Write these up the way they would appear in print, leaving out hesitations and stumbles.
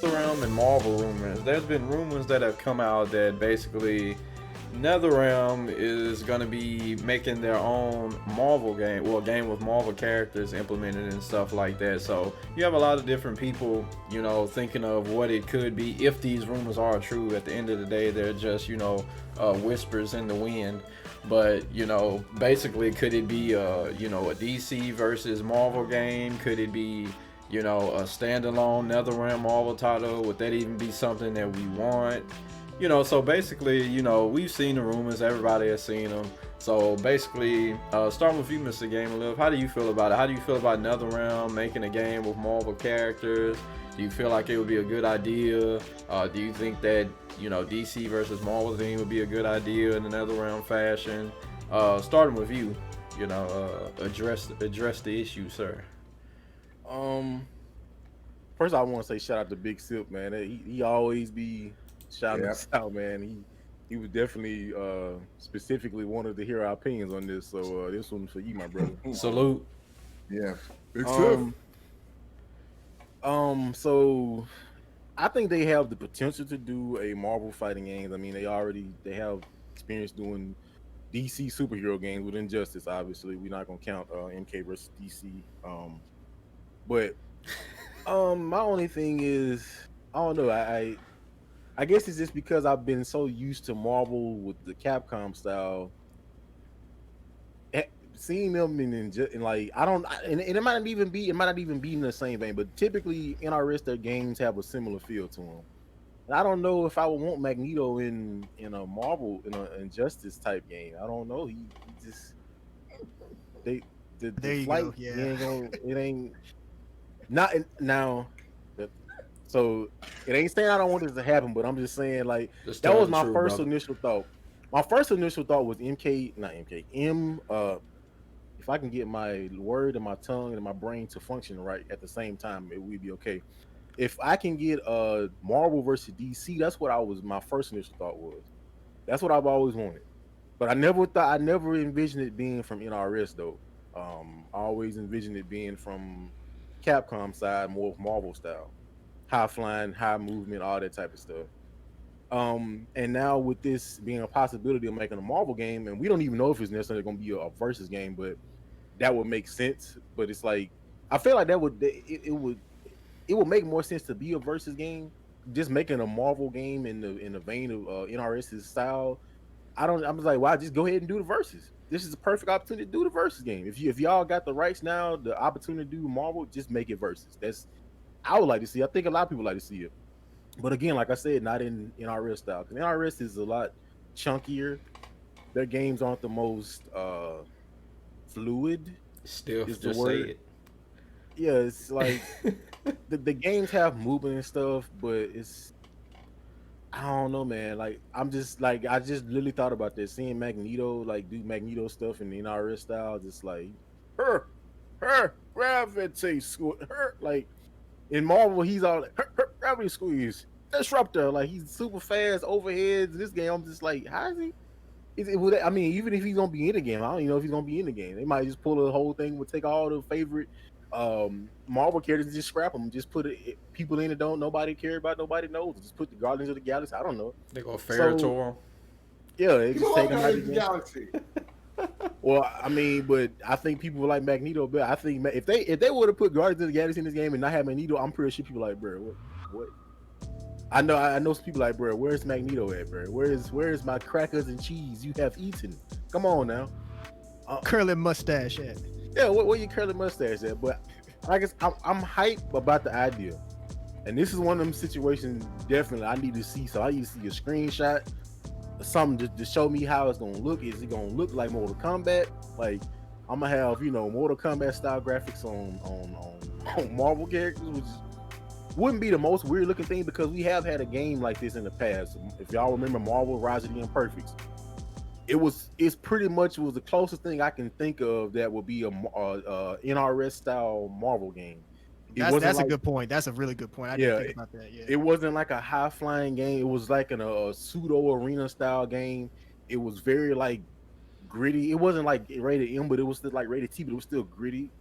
Netherrealm and Marvel rumors. There's been rumors that have come out that basically Netherrealm is going to be making their own Marvel game, well, a game with Marvel characters implemented and stuff like that. So you have a lot of different people, thinking of what it could be if these rumors are true. At the end of the day, they're just, whispers in the wind. But basically, could it be a DC versus Marvel game? Could it be a standalone Netherrealm Marvel title? Would that even be something that we want? So basically, we've seen the rumors, everybody has seen them. So basically, starting with you, Mr. Gamer, how do you feel about it? How do you feel about Netherrealm making a game with Marvel characters? Do you feel like it would be a good idea? Do you think that, DC versus Marvel thing would be a good idea in the Netherrealm fashion? Starting with you, address the issue, sir. Um, First I want to say shout out to Big Sip, man. He always be shouting Yeah. us out, man. He was definitely specifically wanted to hear our opinions on this. So this one's for you, my brother. Salute. Yeah. Big stuff. Um, so I think they have the potential to do a Marvel fighting games. I mean, they have experience doing DC superhero games with Injustice. Obviously, we're not gonna count MK versus DC. But my only thing is I don't know. I guess it's just because I've been so used to Marvel with the Capcom style. Seeing them in like I don't and it might not even be in the same vein, but typically NRS their games have a similar feel to them. And I don't know if I would want Magneto in a Marvel in an Injustice type game. I don't know. He just they There the you flight go. Yeah. ain't gonna it ain't not now. So it ain't saying I don't want this to happen, but I'm just saying like Just that tell was the my truth, first brother. initial thought. My first initial thought was MK, not MK, M. If I can get my word and my tongue and my brain to function right at the same time, it would be okay. If I can get Marvel versus DC, that's what my first initial thought was. That's what I've always wanted. But I never envisioned it being from NRS though. I always envisioned it being from Capcom side, more of Marvel style, high flying, high movement, all that type of stuff. And now with this being a possibility of making a Marvel game, and we don't even know if it's necessarily going to be a versus game, but that would make sense. But it's like I feel like it would make more sense to be a versus game. Just making a Marvel game in the vein of NRS's style. I'm just like, why just go ahead and do the verses? This is a perfect opportunity to do the versus game. If y'all got the rights now, the opportunity to do Marvel, just make it versus. That's I would like to see. I think a lot of people like to see it. But again, like I said, not in NRS style. Because NRS is a lot chunkier. Their games aren't the most fluid, Stiff, is the just say word. it. Yeah, it's like the games have movement and stuff, but it's I don't know, man. Like I just literally thought about this, seeing Magneto like do Magneto stuff in the NRS style, just like her gravity squeeze, her like in Marvel, he's all like, her gravity squeeze, disruptor, like he's super fast overheads. This game, I'm just like, how is he? I mean, even if he's gonna be in the game, I don't even know if he's gonna be in the game. They might just pull the whole thing, would take all the favorite Marvel characters and just scrap them, just put people in that don't nobody care about, nobody knows. Just put the Guardians of the Galaxy. I don't know. They go fair So to yeah, they People just love take them out of Guardians the of the game. Galaxy. Well, I mean, but I think people like Magneto. But I think if they would have put Guardians of the Galaxy in this game and not have Magneto, I'm pretty sure people like, bro, what? I know some people like, bro, where's Magneto at, bro? Where's my crackers and cheese you have eaten? Come on now. Curling mustache. Yeah. Yeah, where your curly mustache at? But I guess I'm hyped about the idea. And this is one of them situations definitely I need to see. So I need to see a screenshot, something to show me how it's gonna look. Is it gonna look like Mortal Kombat? Like I'm gonna have, Mortal Kombat style graphics on Marvel characters, which wouldn't be the most weird looking thing because we have had a game like this in the past. If y'all remember Marvel Rise of the Imperfects, it's pretty much was the closest thing I can think of that would be a NRS style Marvel game. It wasn't That's a like good point. That's a really good point. I yeah, didn't think about that. Yeah. it wasn't like a high flying game. It was like a pseudo arena style game. It was very like gritty. It wasn't like rated M, but it was still like rated T, but it was still gritty.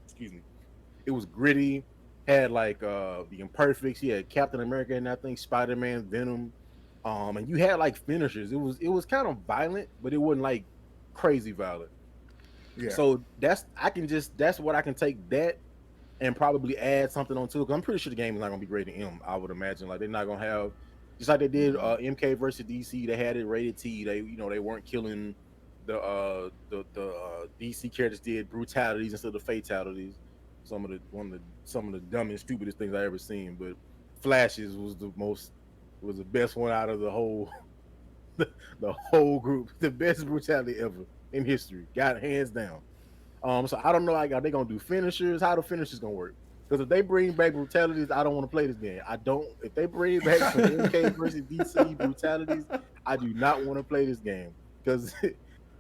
Excuse me. It was gritty. Had like the Imperfects. He had Captain America and I think Spider Man, Venom. And you had like finishers. It was kind of violent, but it wasn't like crazy violent. Yeah. So that's what I can take that and probably add something onto it. 'Cause I'm pretty sure the game is not gonna be rated M. I would imagine like they're not gonna have just like they did MK versus DC. They had it rated T. They weren't killing the DC characters did brutalities instead of fatalities. Some of the dumbest, stupidest things I ever seen. But Flashes was the best one out of the whole the whole group. The best brutality ever in history. Got hands down. So I don't know like are they gonna do finishers? How the finishers gonna work? Because if they bring back brutalities, I don't want to play this game. I don't. If they bring back some MK versus DC brutalities, I do not want to play this game because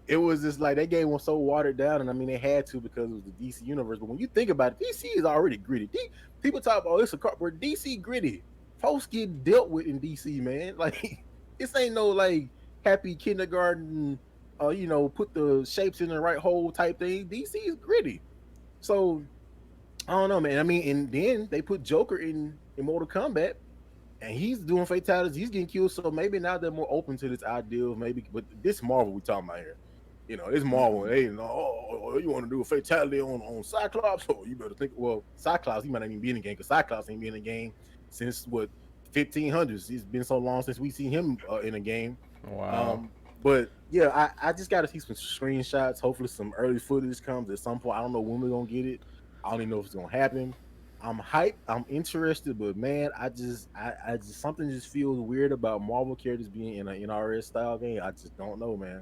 it was just like that game was so watered down, and I mean they had to because it was the DC universe. But when you think about it, DC is already gritty. People talk about it's a car, but DC gritty. Folks get dealt with in DC, man. Like this ain't no like happy kindergarten put the shapes in the right hole type thing. DC is gritty. So I don't know, man. I mean, and then they put Joker in Mortal Kombat, and he's doing fatalities. He's getting killed. So maybe now they're more open to this idea of maybe. But this Marvel we talking about here, this Marvel. Hey, you want to do a fatality on Cyclops? Oh, you better think. Well, Cyclops, he might not even be in the game because Cyclops ain't been in the game since what 1500s. It's been so long since we seen him in a game. Wow. But yeah, I just got to see some screenshots. Hopefully, some early footage comes at some point. I don't know when we're gonna get it. I don't even know if it's gonna happen. I'm hyped. I'm interested, but man, I just something just feels weird about Marvel characters being in an NRS style game. I just don't know, man.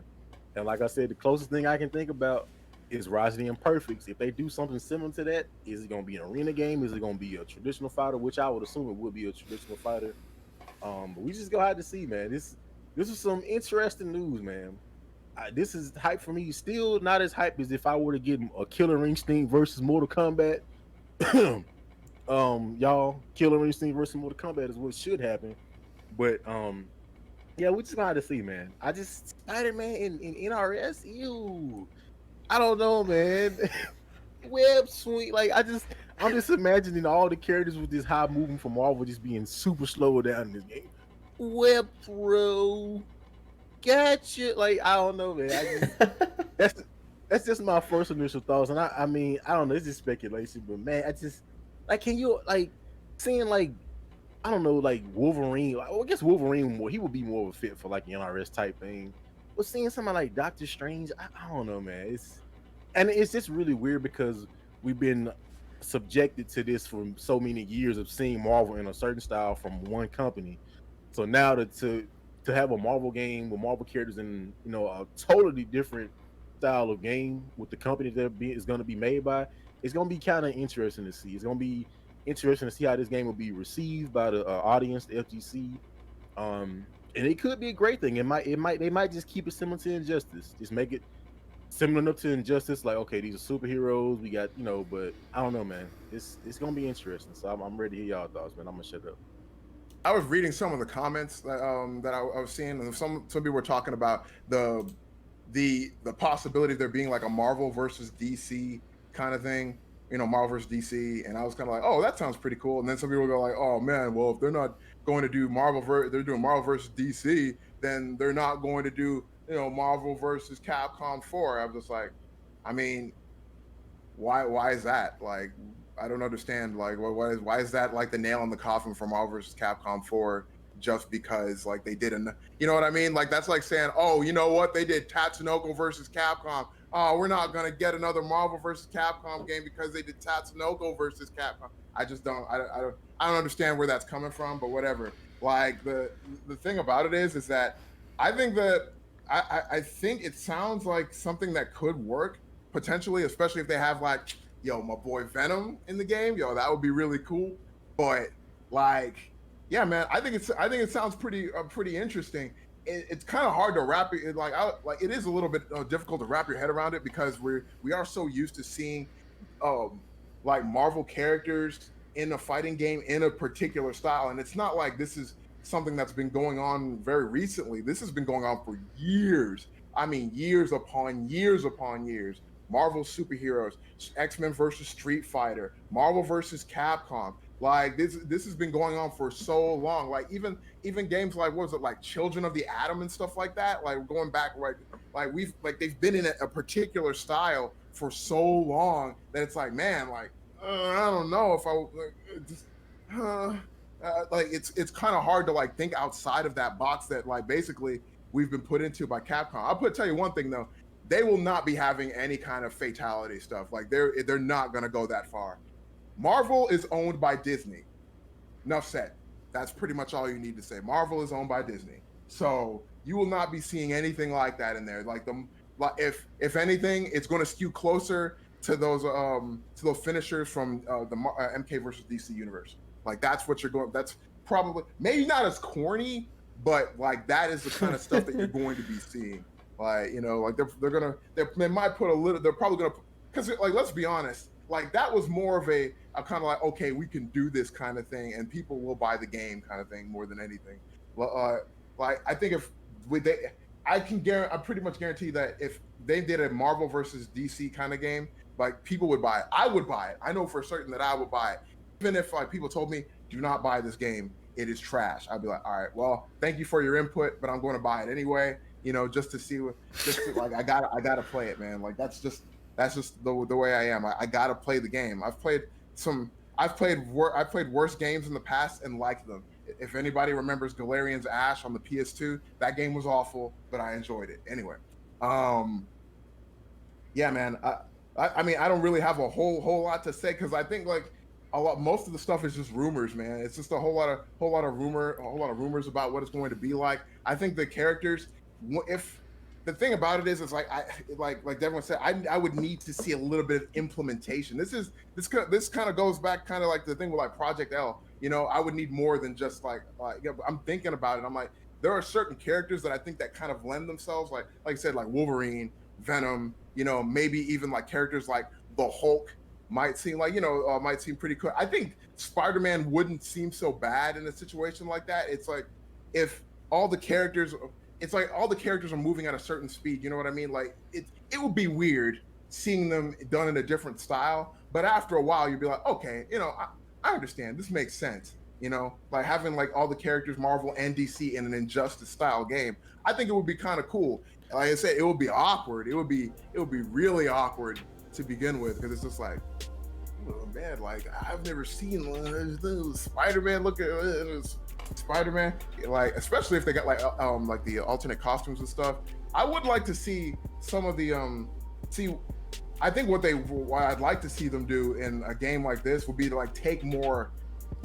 And like I said, the closest thing I can think about is Rise of the Imperfects. If they do something similar to that, is it gonna be an arena game? Is it gonna be a traditional fighter? Which I would assume it would be a traditional fighter. But we just gonna have to see, man. This is some interesting news, man. This is hype for me. Still not as hype as if I were to get a Killer Instinct versus Mortal Kombat. Y'all, Killer Instinct versus Mortal Kombat is what should happen. But yeah, we just gonna have to see, man. I just Spider-Man in NRS, ew. I don't know, man. Web swing, like I'm just imagining all the characters with this high moving from Marvel just being super slow down in this game. Web throw, gotcha. Like I don't know, man. That's just my first initial thoughts, and I mean I don't know. It's just speculation, but man, I just like can you like seeing like I don't know like Wolverine. Well, I guess Wolverine he would be more of a fit for like NRS type thing. But seeing somebody like Doctor Strange, I don't know, man. It's just really weird because we've been subjected to this for so many years of seeing Marvel in a certain style from one company. So now to have a Marvel game with Marvel characters in a totally different style of game with the company that is going to be made by, it's going to be kind of interesting to see. It's going to be interesting to see how this game will be received by the audience, the FGC. And it could be a great thing. They might just keep it similar to Injustice. Just make it similar enough to Injustice. Like, okay, these are superheroes. We got, but I don't know, man. It's gonna be interesting. So I'm ready to hear y'all thoughts, man. I'm gonna shut up. I was reading some of the comments that I was seeing, and some people were talking about the possibility of there being like a Marvel versus DC kind of thing. Marvel versus DC, and I was kind of like, oh, that sounds pretty cool. And then some people go like, oh man, well, if they're not going to do they're doing Marvel versus DC, then they're not going to do Marvel versus Capcom 4. I was just like, I mean, why is that? Like, I don't understand. Like, why is that like the nail in the coffin for Marvel versus Capcom 4? Just because like they didn't, you know what I mean? Like that's like saying, oh, you know what? They did Tatsunoko versus Capcom. Oh, we're not gonna get another Marvel versus Capcom game because they did Tatsunoko versus Capcom. I just don't. I don't understand where that's coming from. But whatever. Like the thing about it is that I think that I think it sounds like something that could work potentially, especially if they have like, my boy Venom in the game. That would be really cool. But like. Yeah, man. I think it sounds pretty interesting. It's kind of hard to wrap it it is a little bit difficult to wrap your head around it because we are so used to seeing like Marvel characters in a fighting game in a particular style, and it's not like this is something that's been going on very recently. This has been going on for years. I mean, years upon years upon years. Marvel superheroes, X-Men versus Street Fighter, Marvel versus Capcom. Like this has been going on for so long. Like even games like what was it, like Children of the Atom and stuff like that. Like going back like we've like they've been in a particular style for so long that it's like, man, like I don't know if I like, just, like it's kind of hard to like think outside of that box that like basically we've been put into by Capcom. Tell you one thing though, they will not be having any kind of fatality stuff. Like they're not gonna go that far. Marvel is owned by Disney. Enough said. That's pretty much all you need to say. Marvel is owned by Disney, so you will not be seeing anything like that in there. Like if anything, it's going to skew closer to those finishers from the MK versus DC universe. Like that's what you're going. That's probably maybe not as corny, but like that is the kind of stuff that you're going to be seeing. Like like they might put a little. They're probably going to because like let's be honest. Like that was more of a kind of like, okay, we can do this kind of thing, and people will buy the game kind of thing more than anything. Like I think I'm pretty much guarantee that if they did a Marvel versus DC kind of game, like people would buy it. I would buy it. I know for certain that I would buy it, even if like people told me, do not buy this game, it is trash. I'd be like, all right, well, thank you for your input, but I'm going to buy it anyway. Just to see like I gotta play it, man. Like that's just the way I am. I gotta play the game. I've played worse games in the past and liked them. If anybody remembers Galarian's Ash on the PS2, that game was awful, but I enjoyed it anyway. Yeah, man. I mean, I don't really have a whole lot to say because I think like most of the stuff is just rumors, man. It's just a whole lot of rumors about what it's going to be like. I think the characters, if the thing about it is like like Devin said, I would need to see a little bit of implementation. This kind of goes back kind of like the thing with like Project L. I would need more than just like I'm thinking about it. I'm like, there are certain characters that I think that kind of lend themselves, like I said, like Wolverine, Venom. Maybe even like characters like the Hulk might seem like might seem pretty cool. I think Spider-Man wouldn't seem so bad in a situation like that. It's like if all the characters. It's like all the characters are moving at a certain speed. You know what I mean? Like it would be weird seeing them done in a different style. But after a while, you'd be like, okay, I understand. This makes sense. Like having like all the characters, Marvel and DC, in an Injustice style game. I think it would be kind of cool. Like I said, it would be awkward. It would be really awkward to begin with because it's just like, oh, man, like I've never seen Spider-Man look at Spider-Man, like especially if they got like the alternate costumes and stuff. I would like to see some of the I think what I'd like to see them do in a game like this would be to like take more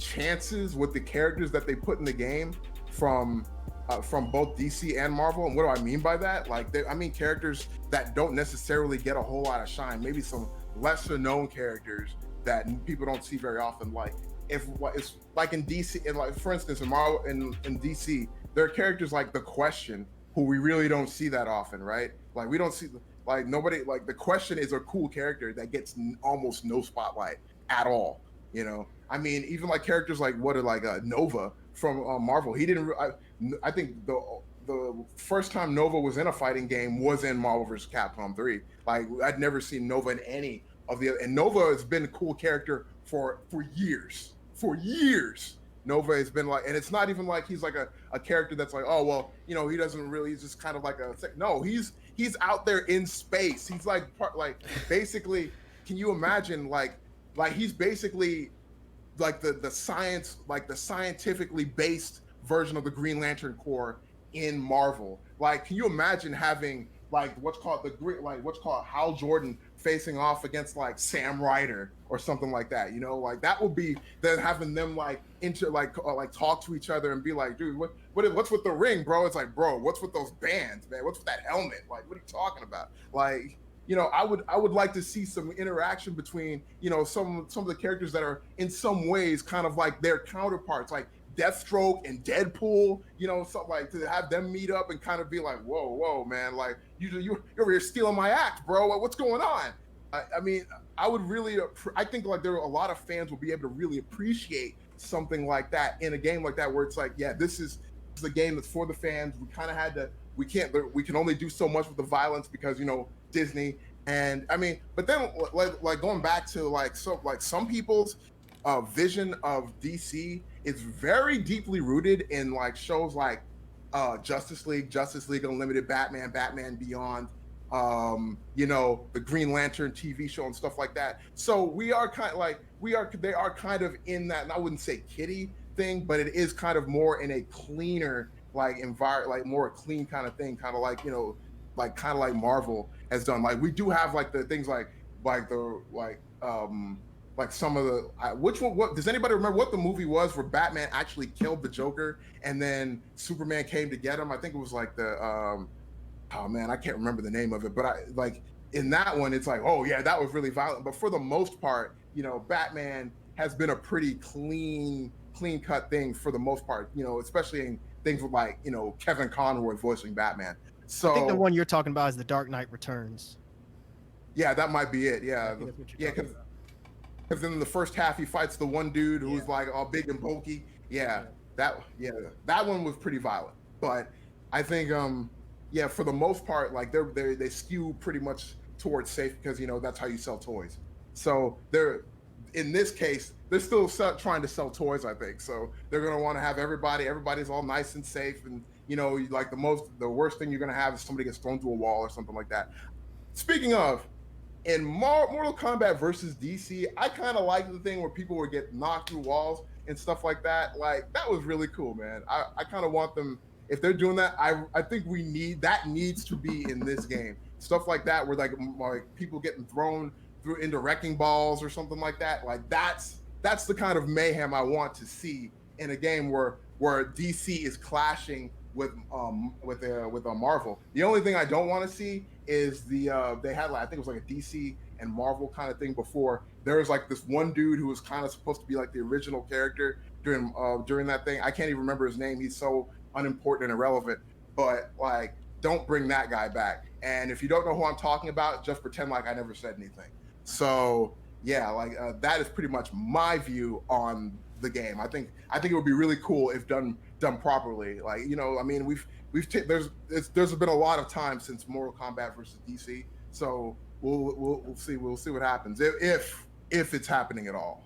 chances with the characters that they put in the game from both DC and Marvel. And what do I mean by that? Like I mean characters that don't necessarily get a whole lot of shine, maybe some lesser known characters that people don't see very often. Like if it's like in DC, and like for instance in Marvel in DC, there are characters like the Question who we really don't see that often, right? Like we don't see like nobody like the Question is a cool character that gets almost no spotlight at all. I mean, even like characters like Nova from Marvel, he didn't. I think the first time Nova was in a fighting game was in Marvel vs. Capcom 3. Like I'd never seen Nova in any of the, and Nova has been a cool character for years. For years, Nova has been like, and it's not even like he's like a character that's like, oh well, he doesn't really. He's just kind of like no. He's out there in space. He's like basically. Can you imagine like he's basically like the science, like the scientifically based version of the Green Lantern Corps in Marvel. Like, can you imagine having like what's called Hal Jordan facing off against like Sam Ryder or something like that? Like that would be then having them like talk to each other and be like, dude, what's with the ring, bro? It's like, bro, what's with those bands, man? What's with that helmet? Like, what are you talking about? Like, I would like to see some interaction between, some of the characters that are in some ways kind of like their counterparts, like Deathstroke and Deadpool, something like to have them meet up and kind of be like, whoa, man, like you're over here stealing my act, bro. What's going on? I mean, I think like there are a lot of fans will be able to really appreciate something like that in a game like that, where it's like, yeah, this is a game that's for the fans. We kind of we can only do so much with the violence because, Disney, And I mean, but then like going back to like some people's vision of DC is very deeply rooted in like shows like Justice League Unlimited, Batman, Batman Beyond, you know, the Green Lantern TV show and stuff like that. So we are kind of like they are kind of in that, and I wouldn't say kiddie thing, but it is kind of more in a cleaner like environment, like more clean kind of thing, kind of like, you know, like Marvel has done. Like we do have like the things like the like some of the which one, what does anybody remember what the movie was where Batman actually killed the Joker and then Superman came to get him? I think it was like the oh man, I can't remember the name of it, but I like in that one it's like, oh yeah, that was really violent. But for the most part, you know, Batman has been a pretty clean cut thing for the most part, you know, especially in things with like, you know, Kevin Conroy voicing Batman. So I think the one you're talking about is The Dark Knight Returns. yeah, that might be it. Yeah, I think that's what you're talking about. because in the first half he fights the one dude who's like all big and bulky. Yeah, that one was pretty violent. But I think yeah, for the most part, like they skew pretty much towards safe because, you know, that's how you sell toys. So they're in this case they're still trying to sell toys, I think. So they're gonna want to have everybody's all nice and safe, and you know, like the worst thing you're gonna have is somebody gets thrown through a wall or something like that. Speaking of, in Mortal Kombat versus DC, I kind of like the thing where people would get knocked through walls and stuff like that. Like that was really cool, man. I kind of want them, if they're doing that. I think that needs to be in this game. Stuff like that where like people getting thrown through into wrecking balls or something like that. Like that's the kind of mayhem I want to see in a game where DC is clashing with Marvel. The only thing I don't want to see is they had like, I think it was like a DC and Marvel kind of thing before. There was like this one dude who was kind of supposed to be like the original character during that thing. I can't even remember his name. He's so unimportant and irrelevant. But like, don't bring that guy back. And if you don't know who I'm talking about, just pretend like I never said anything. So yeah, like that is pretty much my view on the game. I think it would be really cool if done properly. Like, you know, I mean, there's been a lot of time since Mortal Kombat versus DC, so we'll see what happens if it's happening at all.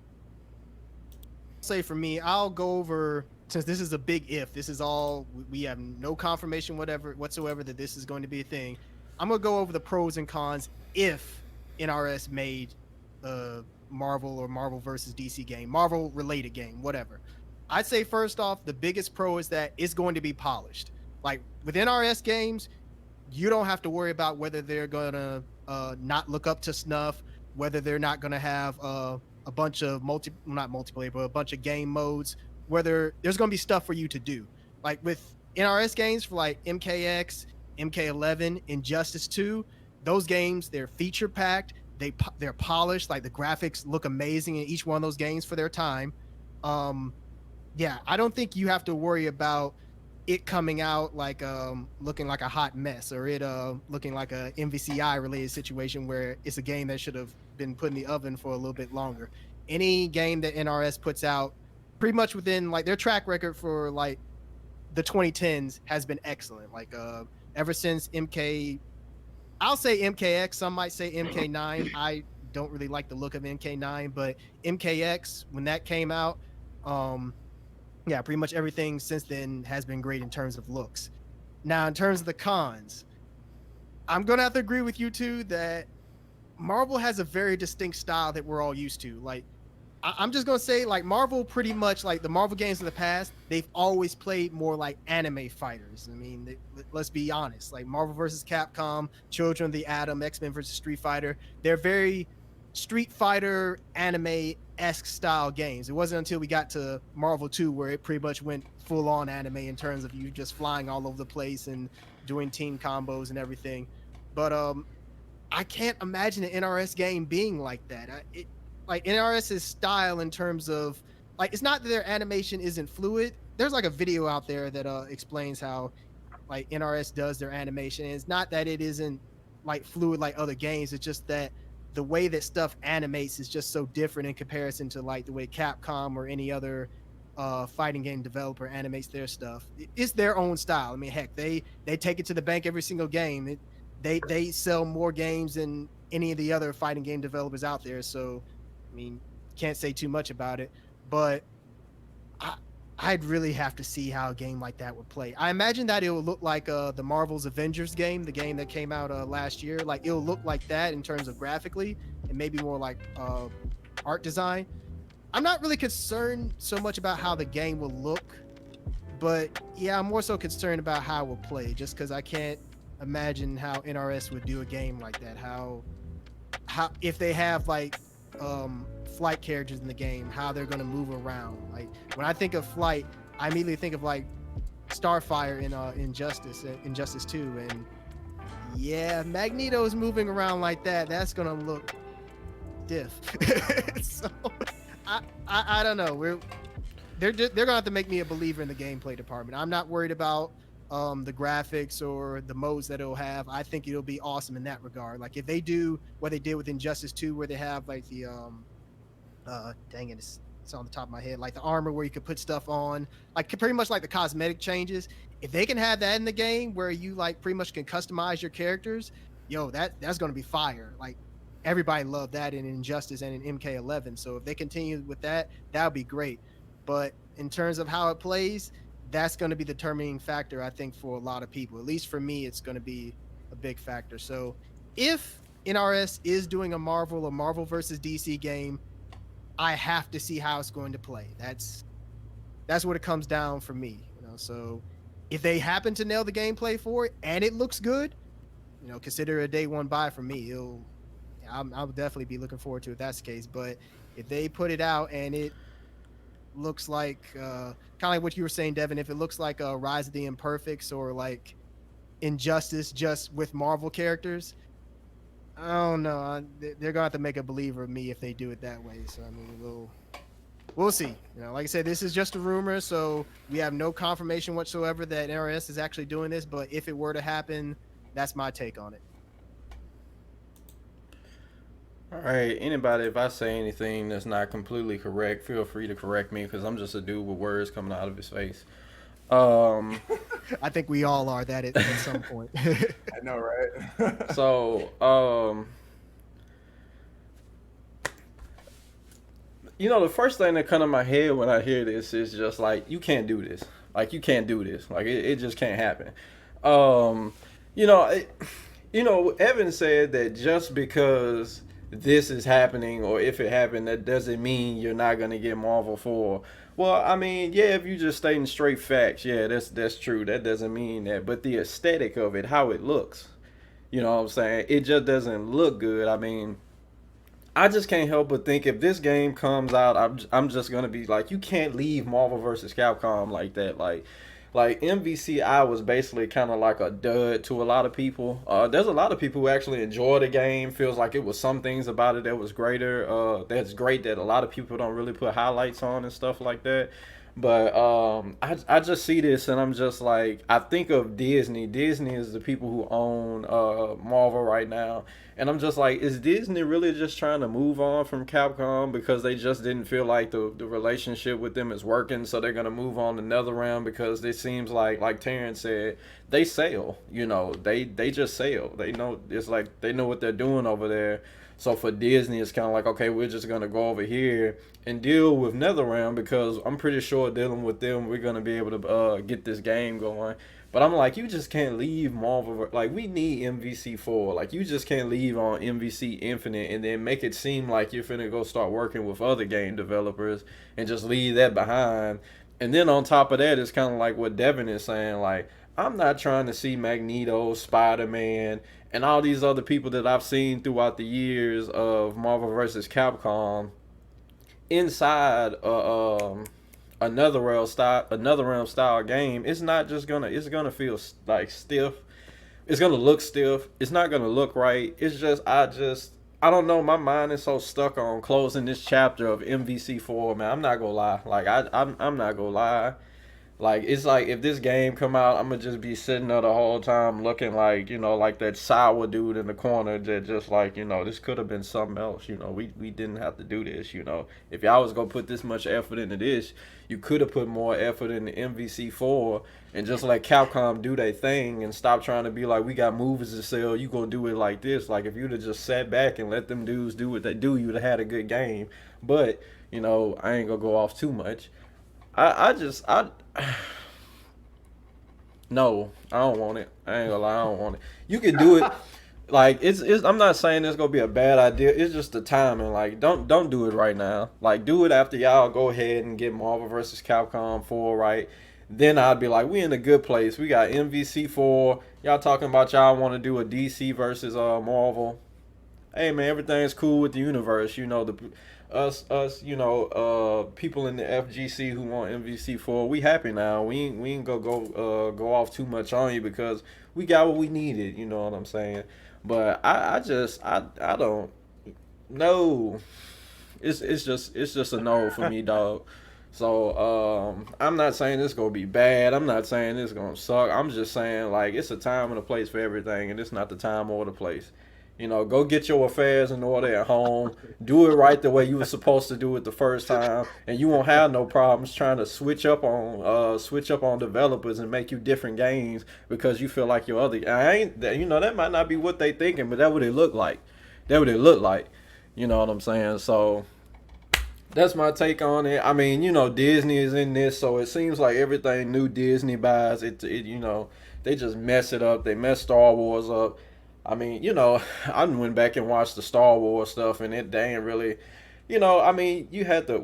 Say for me, I'll go over, since this is a big if. This is all, we have no confirmation whatsoever that this is going to be a thing. I'm gonna go over the pros and cons if NRS made Marvel or Marvel versus DC game, Marvel related game, whatever. I'd say first off, the biggest pro is that it's going to be polished. Like with NRS games, you don't have to worry about whether they're gonna not look up to snuff, whether they're not gonna have a bunch of not multiplayer, but a bunch of game modes, whether there's gonna be stuff for you to do. Like with NRS games for like MKX, MK11, Injustice 2, those games, they're feature packed. They're polished, like the graphics look amazing in each one of those games for their time. Yeah, I don't think you have to worry about it coming out like looking like a hot mess, or it looking like a MVCI related situation where it's a game that should have been put in the oven for a little bit longer. Any game that NRS puts out, pretty much within like their track record for like the 2010s has been excellent. Like ever since I'll say MKX, some might say MK9. I don't really like the look of MK9, but MKX, when that came out, yeah, pretty much everything since then has been great in terms of looks. Now, in terms of the cons, I'm going to have to agree with you two that Marvel has a very distinct style that we're all used to. Like, I'm just going to say, like, Marvel pretty much, like, the Marvel games of the past, they've always played more like anime fighters. I mean, let's be honest. Like, Marvel versus Capcom, Children of the Atom, X-Men versus Street Fighter, they're very Street Fighter anime-esque style games. It wasn't until we got to Marvel 2 where it pretty much went full-on anime in terms of you just flying all over the place and doing team combos and everything. But I can't imagine an NRS game being like that. Like NRS's style in terms of, like, it's not that their animation isn't fluid. There's like a video out there that explains how like NRS does their animation. And it's not that it isn't like fluid like other games. It's just that the way that stuff animates is just so different in comparison to like the way Capcom or any other fighting game developer animates their stuff. It's their own style. I mean, heck, they take it to the bank every single game. They sell more games than any of the other fighting game developers out there. So, I mean, can't say too much about it, but I'd really have to see how a game like that would play. I imagine that it will look like the Marvel's Avengers game, the game that came out last year. Like it'll look like that in terms of graphically and maybe more like art design. I'm not really concerned so much about how the game will look, but yeah, I'm more so concerned about how it will play, just because I can't imagine how NRS would do a game like that. How if they have like flight characters in the game, how they're going to move around. Like when I think of flight, I immediately think of like Starfire in Injustice 2, and yeah, Magneto's moving around like that. That's going to look diff. So I don't know. They're gonna have to make me a believer in the gameplay department. I'm not worried about the graphics or the modes that it'll have. I think it'll be awesome in that regard. Like if they do what they did with Injustice 2, where they have like the dang it, it's on the top of my head, like the armor where you could put stuff on, like pretty much like the cosmetic changes. If they can have that in the game where you like pretty much can customize your characters, yo, that's gonna be fire. Like everybody loved that in Injustice and in MK11. So if they continue with that, that would be great. But in terms of how it plays, that's going to be the determining factor, I think, for a lot of people. At least for me, it's going to be a big factor. So if NRS is doing a Marvel versus DC game, I have to see how it's going to play. That's what it comes down for me. So if they happen to nail the gameplay for it and it looks good, consider it a day one buy for me. I'll definitely be looking forward to it if that's the case. But if they put it out and it looks like kind of like what you were saying, Devin, if it looks like a Rise of the Imperfects or like Injustice just with Marvel characters, I don't know. They're gonna have to make a believer of me if they do it that way. So I mean, we'll see. Like I said, this is just a rumor, so we have no confirmation whatsoever that NRS is actually doing this. But if it were to happen, that's my take on it. All right, anybody, if I say anything that's not completely correct, feel free to correct me because I'm just a dude with words coming out of his face. I think we all are that at some point. I know, right? So, the first thing that comes to my head when I hear this is just like, you can't do this. Like, you can't do this. Like, it just can't happen. Evan said that just because this is happening, or if it happened, that doesn't mean you're not going to get Marvel 4. Well, I mean, yeah, if you just stating straight facts, yeah, that's true. That doesn't mean that. But the aesthetic of it, how it looks, you know what I'm saying? It just doesn't look good. I mean, I just can't help but think if this game comes out, I'm just going to be like, you can't leave Marvel vs. Capcom like that. Like MVCI was basically kind of like a dud to a lot of people. There's a lot of people who actually enjoy the game. Feels like it was some things about it that was greater. That's great that a lot of people don't really put highlights on and stuff like that. But I just see this and I'm just like, I think of Disney. Disney is the people who own Marvel right now. And I'm just like, is Disney really just trying to move on from Capcom because they just didn't feel like the relationship with them is working, so they're going to move on to Netherrealm because it seems like Terance said, they sell. They just sell. They know, it's like they know what they're doing over there. So for Disney, it's kind of like, okay, we're just going to go over here and deal with Netherrealm because I'm pretty sure dealing with them, we're going to be able to get this game going. But I'm like, you just can't leave Marvel. Like, we need MVC4. Like, you just can't leave on MVC Infinite and then make it seem like you're finna go start working with other game developers and just leave that behind. And then on top of that, it's kind of like what Devin is saying. Like, I'm not trying to see Magneto, Spider-Man, and all these other people that I've seen throughout the years of Marvel vs. Capcom inside a Netherrealm style game. It's not just gonna feel like stiff. It's gonna look stiff. It's not gonna look right. It's just I don't know. My mind is so stuck on closing this chapter of MVC4. Man, I'm not gonna lie. Like I'm not gonna lie. Like, it's like if this game come out, I'm gonna just be sitting there the whole time looking like, like that sour dude in the corner that just like, this could have been something else. We didn't have to do this. If y'all was gonna put this much effort into this, you could have put more effort into MVC4 and just let Capcom do their thing and stop trying to be like, we got movies to sell, you gonna do it like this. Like, if you'd have just sat back and let them dudes do what they do, you'd have had a good game. But, I ain't gonna go off too much. No, I don't want it. I ain't gonna lie, I don't want it. You can do it. Like, it's I'm not saying it's gonna be a bad idea. It's just the timing. Like, don't do it right now. Like, do it after y'all go ahead and get Marvel vs. Capcom 4 right. Then I'd be like, we in a good place. We got MVC4. Y'all talking about y'all want to do a DC versus Marvel. Hey man, everything's cool with the universe. People in the FGC who want MVC4, we happy now. We ain't gonna go off too much on you because we got what we needed. You know what I'm saying? But I don't know. It's just a no for me, dog. So I'm not saying it's gonna be bad. I'm not saying it's gonna suck. I'm just saying, like, it's a time and a place for everything, and it's not the time or the place. Go get your affairs in order at home. Do it right the way you were supposed to do it the first time, and you won't have no problems trying to switch up on developers and make you different games because you feel like your other. That might not be what they thinking, but that what it look like. That what it look like. You know what I'm saying? So that's my take on it. I mean, Disney is in this, so it seems like everything new Disney buys, they just mess it up. They mess Star Wars up. I mean, I went back and watched the Star Wars stuff, and they ain't really, I mean, you had the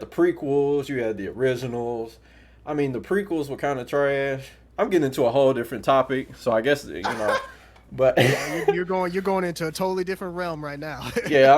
prequels, you had the originals. I mean, the prequels were kind of trash. I'm getting into a whole different topic, so I guess, but you're going into a totally different realm right now. Yeah,